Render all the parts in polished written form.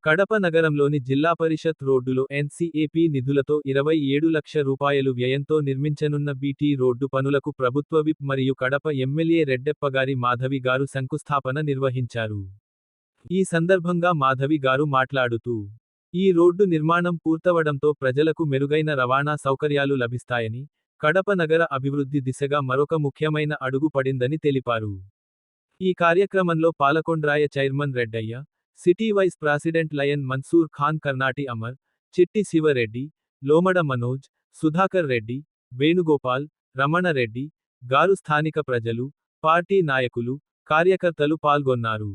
కడప నగరంలోని జిల్లా పరిషత్ రోడ్డులో ఎన్సీఏపీ నిధులతో 27 లక్ష రూపాయలు వ్యయంతో నిర్మించనున్న బీటీ రోడ్డు పనులకు ప్రభుత్వ విప్ మరియు కడప ఎమ్మెల్యే రెడ్డెప్పగారి మాధవి గారు శంకుస్థాపన నిర్వహించారు. ఈ సందర్భంగా మాధవి గారు మాట్లాడుతూ, ఈ రోడ్డు నిర్మాణం పూర్తవడంతో ప్రజలకు మెరుగైన రవాణా సౌకర్యాలు లభిస్తాయని, కడప నగర అభివృద్ధి దిశగా మరొక ముఖ్యమైన అడుగు పడిందని తెలిపారు. ఈ కార్యక్రమంలో Palakondraya chairman Reddaiah, city vice president lion Mansoor Khan, Karnati Amar, Chitti Sivareddy, లోమడ Manoj, Sudhakar Reddy, Venugopal, Ramana Reddy గారు, స్థానిక ప్రజలు, పార్టీ నాయకులు, కార్యకర్తలు పాల్గొన్నారు.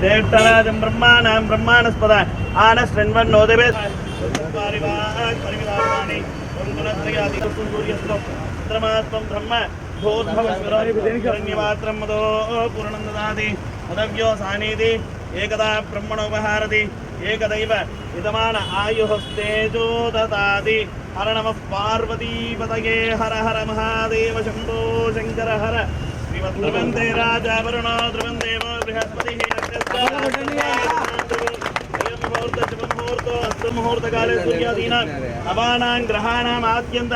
దేవతరాజం బ్రహ్మాణం బ్రహ్మాణస్పద ఆనశ్రన్వన్నోదవే సూర్యస్త్రం బ్రహ్మ భూర్భవస్వరణ్యమాత్రం మదో పూర్ణం దదాతి మదవ్యో సానీతి ఏకదా బ్రహ్మణోపహారతి ఏకదైవ ఇదమాన ఆయుఃస్తేజో దదాతి. హర నమః పార్వతీపతయే హర హర మహాదేవ శంభో శంకర హర. ధ్రువంతే రాజా వరుణో ధ్రువం దేవో బృహస్పతి ముహూర్తకాలే సూర్యాదీనాం నవానాం గ్రహాణాం ఆద్యంత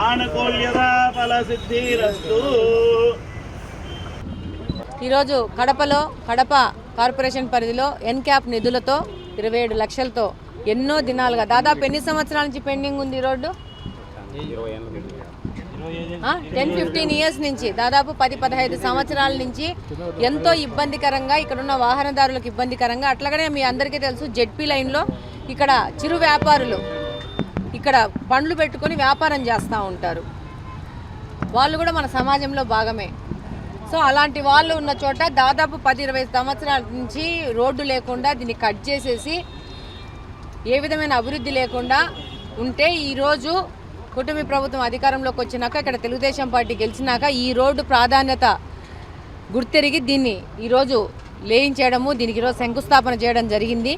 ఆనుకూల్యతా ఫలసిద్ధిరస్తు. ఈరోజు కడపలో కడప కార్పొరేషన్ పరిధిలో ఎన్క్యాప్ నిధులతో 27 లక్షలతో ఎన్నో దినాలుగా దాదాపు ఎన్ని సంవత్సరాల నుంచి పెండింగ్ ఉంది ఈ రోడ్డు? 10-15 ఇయర్స్ నుంచి, దాదాపు 10-15 సంవత్సరాల నుంచి ఎంతో ఇబ్బందికరంగా, ఇక్కడున్న వాహనదారులకు ఇబ్బందికరంగా. అట్లాగనే మీ అందరికీ తెలుసు, జెడ్పీ లైన్లో ఇక్కడ చిరు వ్యాపారులు ఇక్కడ పండ్లు పెట్టుకొని వ్యాపారం చేస్తూ ఉంటారు. వాళ్ళు కూడా మన సమాజంలో భాగమే. సో అలాంటి వాళ్ళు ఉన్న చోట దాదాపు 10-20 సంవత్సరాల నుంచి రోడ్డు లేకుండా దీన్ని కట్ చేసేసి ఏ విధమైన అభివృద్ధి లేకుండా ఉంటే, ఈరోజు కుటుంబ ప్రభుత్వం అధికారంలోకి వచ్చినాక, ఇక్కడ తెలుగుదేశం పార్టీ గెలిచినాక ఈ రోడ్డు ప్రాధాన్యత గుర్తెరిగి దీన్ని ఈరోజు లేయించడము, దీనికి ఈరోజు శంకుస్థాపన చేయడం జరిగింది.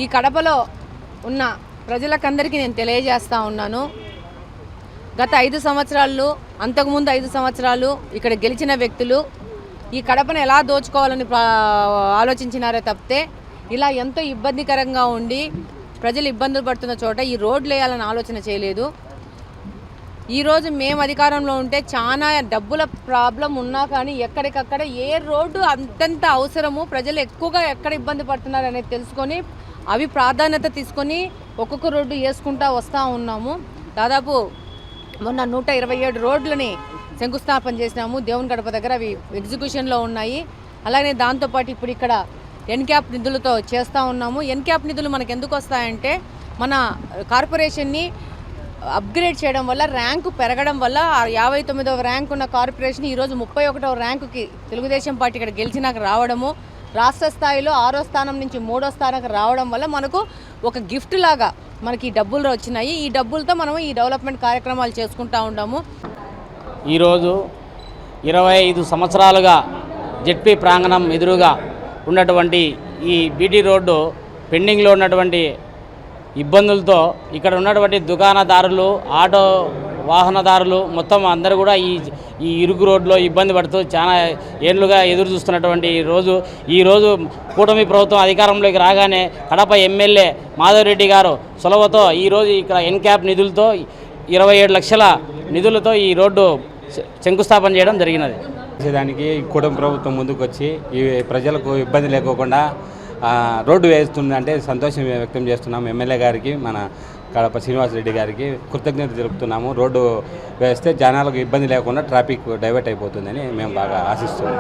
ఈ కడపలో ఉన్న ప్రజలకందరికీ నేను తెలియజేస్తూ ఉన్నాను, గత 5 సంవత్సరాలు, అంతకుముందు 5 సంవత్సరాలు ఇక్కడ గెలిచిన వ్యక్తులు ఈ కడపను ఎలా దోచుకోవాలని ఆలోచించినారే తప్పితే, ఇలా ఎంతో ఇబ్బందికరంగా ఉండి ప్రజలు ఇబ్బందులు పడుతున్న చోట ఈ రోడ్లు వేయాలని ఆలోచన చేయలేదు. ఈరోజు మేము అధికారంలో ఉంటే చాలా డబ్బుల ప్రాబ్లం ఉన్నా కానీ ఎక్కడికక్కడ ఏ రోడ్డు అంతంత అవసరము, ప్రజలు ఎక్కువగా ఎక్కడ ఇబ్బంది పడుతున్నారు అనేది తెలుసుకొని అవి ప్రాధాన్యత తీసుకొని ఒక్కొక్క రోడ్డు వేసుకుంటూ వస్తూ ఉన్నాము. దాదాపు మొన్న 127 రోడ్లని శంకుస్థాపన చేసినాము. దేవుని గడప దగ్గర అవి ఎగ్జిక్యూషన్లో ఉన్నాయి. అలాగే దాంతోపాటు ఇప్పుడు ఇక్కడ ఎన్క్యాప్ నిధులతో చేస్తూ ఉన్నాము. ఎన్క్యాప్ నిధులు మనకు ఎందుకు వస్తాయంటే, మన కార్పొరేషన్ని అప్గ్రేడ్ చేయడం వల్ల, ర్యాంకు పెరగడం వల్ల 59వ ర్యాంక్ ఉన్న కార్పొరేషన్ ఈరోజు 31వ ర్యాంకుకి తెలుగుదేశం పార్టీ ఇక్కడ గెలిచినాక రావడము, రాష్ట్ర స్థాయిలో 6వ స్థానం నుంచి 3వ స్థానానికి రావడం వల్ల మనకు ఒక గిఫ్ట్ లాగా మనకి డబ్బులు వచ్చినాయి. ఈ డబ్బులతో మనం ఈ డెవలప్మెంట్ కార్యక్రమాలు చేసుకుంటూ ఉంటాము. ఈరోజు 25 సంవత్సరాలుగా జెడ్పీ ప్రాంగణం ఎదురుగా ఉన్నటువంటి ఈ బీటీ రోడ్డు పెండింగ్లో ఉన్నటువంటి ఇబ్బందులతో ఇక్కడ ఉన్నటువంటి దుకాణదారులు, ఆటో వాహనదారులు మొత్తం అందరూ కూడా ఈ ఇరుకు రోడ్లో ఇబ్బంది పడుతూ చాలా ఏళ్ళుగా ఎదురు చూస్తున్నటువంటి ఈరోజు కూటమి ప్రభుత్వం అధికారంలోకి రాగానే కడప ఎమ్మెల్యే మాధవరెడ్డి గారు చొలవతో ఈరోజు ఇక్కడ ఎన్క్యాప్ నిధులతో 27 లక్షల నిధులతో ఈ రోడ్డు శంకుస్థాపన చేయడం జరిగినది. దానికి కూటమి ప్రభుత్వం ముందుకు వచ్చి ఈ ప్రజలకు ఇబ్బంది లేకోకుండా రోడ్డు వేస్తుందంటే సంతోషం వ్యక్తం చేస్తున్నాం. ఎమ్మెల్యే గారికి, మన కడప శ్రీనివాసరెడ్డి గారికి కృతజ్ఞత తెలుపుతున్నాము. రోడ్డు వేస్తే జనాలకు ఇబ్బంది లేకుండా ట్రాఫిక్ డైవర్ట్ అయిపోతుందని మేము బాగా ఆశిస్తున్నాం.